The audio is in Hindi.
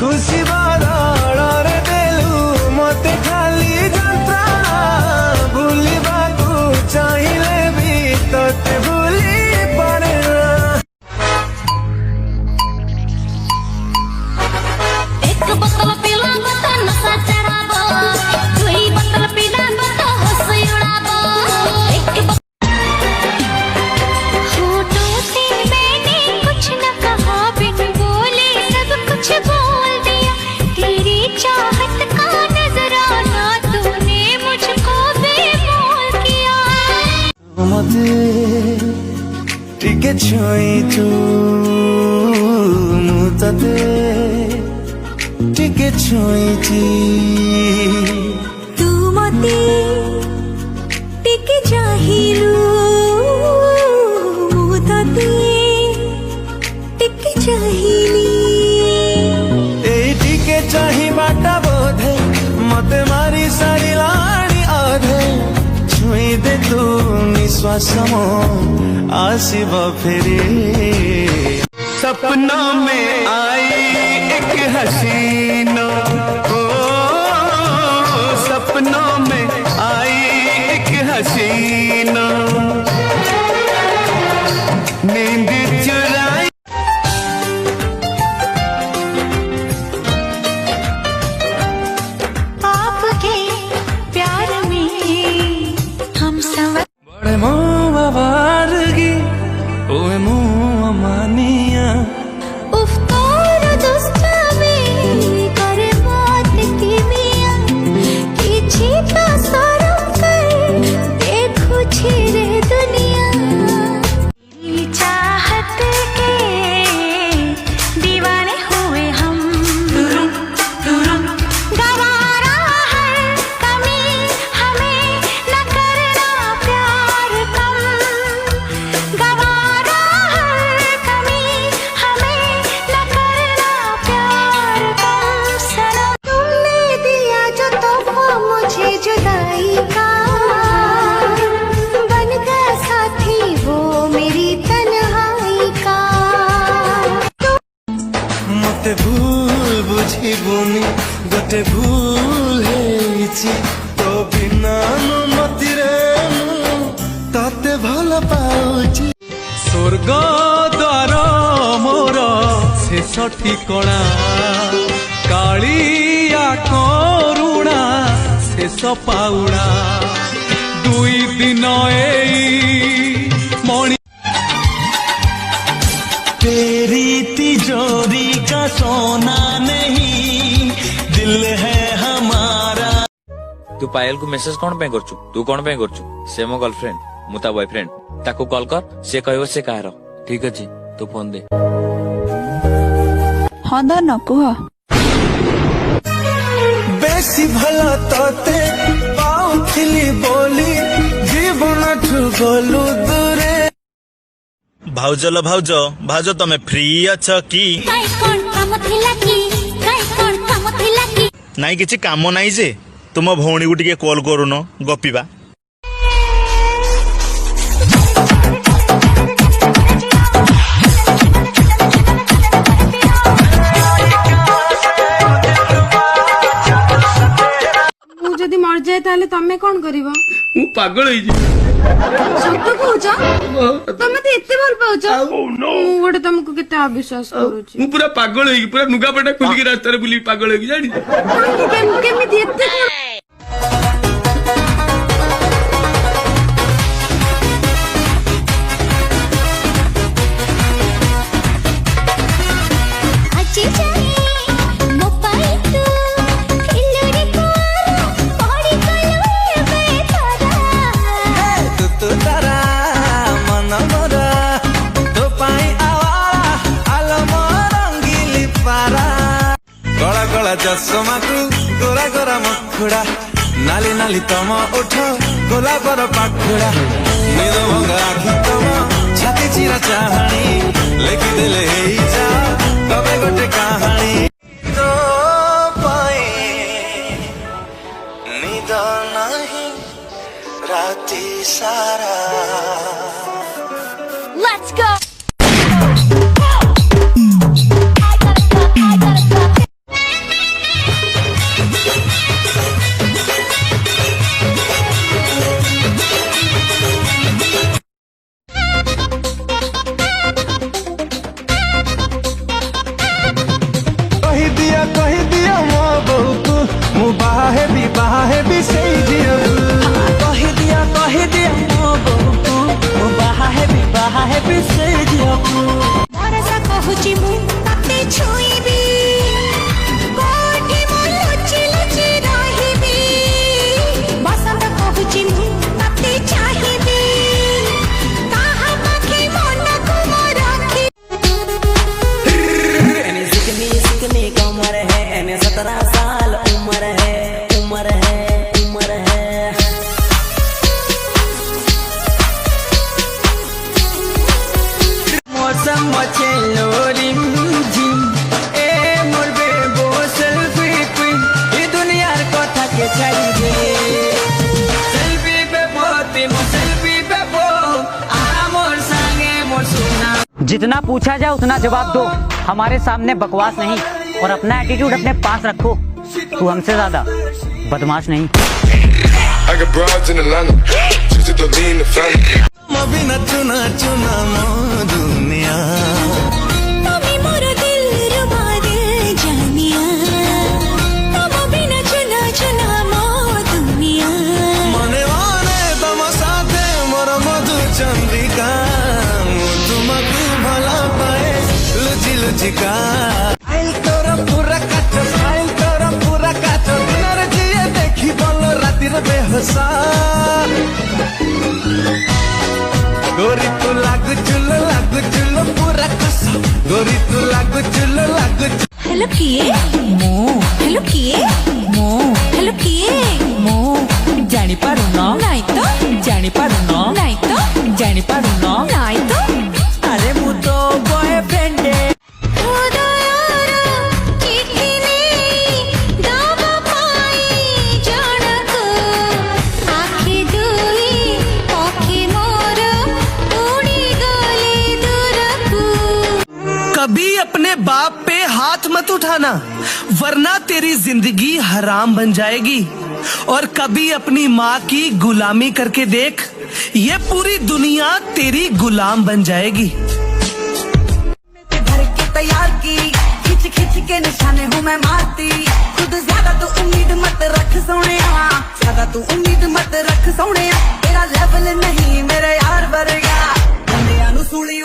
खुशी बदଳରେ ଦେଲୁ ମତେ ଖାଲି ଯନ୍ତ୍ରଣା ଭୁଲିବାକୁ ଚାହିଁଲେ ବି ତତେ ଭୁଲି ପାରେ ନା। एक बोतल पीला तो नशा चढ़ाबो, दुई बोतल पीला तो होश उड़ाबो। होठों से मैंने कुछ न कहा, बिन बोले सब कुछ बोल दिया। तेरी चाहत का नजराना तूने मुझको बेमोल किया। मते टिके छुइछु मु तते टिके छुइछि तू मते टिके चाहिलु मु तते टिके चाहिली। ए टिके चाहिबाटा बोधे मते मारी सारिलाणी अधे छुई दे तू निश्वास मो आसिब फेरी। सपना में आई एक हसीना ओ सपना में आई एक हसीना नींद चुराई। आपके प्यार में हम संवर बड़े मोह वारगी ओए मोह मानिया उफ्तार दुस्ता में कर बात की मियां किछि तो शर्म कर देखो छिरे दुनिया। तेरी चाहत के दीवाने हुए हम, गवारा है कमी हमें न करना प्यार कम। गवारा है कमी हमें न करना प्यार कम। सनम तुमने दिया जो तोहफा मुझे जुदाई का, बन गया साथी वो मेरी तन्हाई का। मते भूल बुझिबुनी गोटे भूल हेछि तो बिना अनुमतिरे तते भल पाउछि। स्वर्ग द्वार मोर शेष ठिकଣା कालिया करुणा शेष पाउणा दुई दिन एई मणि तेरी तिजोरी का सोना नहीं दिल है हमारा। तू पायल को मेसेज कौन पे करछु? तू कौन पे करछु? से मो गर्लफ्रेंड मु ता बॉयफ्रेंड ताको कॉल कर से कहबो से कहार। ठीक अछि तू फोन दे। हाँ धन कुह। बेसी भला तते पाउथिली बोली जीवन ठु गलु दूरे। भाउजल भाउज भाउज तमे फ्री अछ कि? काई कोन काम थिला की, काई कोन काम थिला की। नाई किछि काम नाई जे तुम भौणी को टिके कॉल करूनो गपिबा। ମୁଁ ଯଦି ମର ଯାଏ ତାହେଲେ ତମେ କଣ କରିବ? ମୁଁ ପାଗଳ ହେଇଯିବି। ସତ କହୁଛ? ତମେ ତ ଏତେ ଭଲ ପାଉଛ। ମୁଁ ଗୋଟେ ତମକୁ କେତେ ଅବିଶ୍ୱାସ କରୁଛି। ମୁଁ ପୁରା ପାଗଳ ହେଇକି ପୁରା ଲୁଗାପଟା ଖୋଲିକି ରାସ୍ତାରେ ବୁଲି ପାଗଳ ହେଇକି ଜାଣି। କେମିତି ଏତେ अच्छी चाहिए मो पाई तू खिलड़ी को पौड़ी कलवे बेतारा। तू तो तारा मन मोरा तो पाई आवारा आलो रंगीली पारा। गला गला चश्मा को गोरा गोरा मखुड़ा नाली नाली तम उठ गोलापर पाखुड़ा निद भंगा आखि तम छाती चिरा चाहाणी लेखिदेले हेई जा तबे गोटे कहानी। तो पाई निद नहीं राती सारा। Let's go. बाहे भी सही जियो कह दिया ओ बाहा है भी से जियो भरोसा कहूची मु ताते छुईबी कोठी मु लुचि लुचि रहिबी बसंत कहूची मु ताते चाहिबी काहा पाखे मन को रखी एने सिकनी कमर है एने 17 साल उम्र है मौसम मचेलो रिम झिम ए मोर बेबो सेल्फी क्वीन ई दुनियार कथा के चाहिए सेल्फी बेबो तिम सेल्फी बेबो आ मोर संगे मोर सुना जितना पूछा जाए उतना जवाब दो, हमारे सामने बकवास नहीं और अपना एटीट्यूड अपने पास रखो। तू हमसे ज्यादा बदमाश नहीं। I got broads in Atlanta, just to lean the family. बिना चुना चुना मो दुनिया তুমি মোর দিল রুবা দিল জানিয়া তুমি বিনা চুনা চুনা মো দুনিয়া मने मने तम साथे मोर मधु चंद्रिका मु तुमको भला पाए लुचि लुचिका आइल तोरा पूरा काच दिनर जिए देखी बोलो रातिर बेहसा गोरी तू लागु चुल पूरा कस गोरी तू लागु चुल हेलो किए हेलो किए हेलो किए जानी पारू ना नहीं तो जानी पारू ना नहीं तो जानी पारू ना नहीं तो अरे मु तो बॉयफ्रेंड उदयर चिट्ठी नहीं दबा पाई जणको आखि दुई आखि मोर उड़ी गली दूरको कभी अपने बाप पे हाथ मत उठाना वरना तेरी जिंदगी हराम बन जाएगी। और कभी अपनी माँ की गुलामी करके देख, ये पूरी दुनिया तेरी गुलाम बन जाएगी। भर के तैयार की खिंच खिंच के निशाने हूँ मैं मारती खुद ज्यादा तू उम्मीद मत रख सोने ज्यादा तू उम्मीद मत रख सोने तेरा लेवल नहीं मेरे यार वर्गा बंदियां नु सूली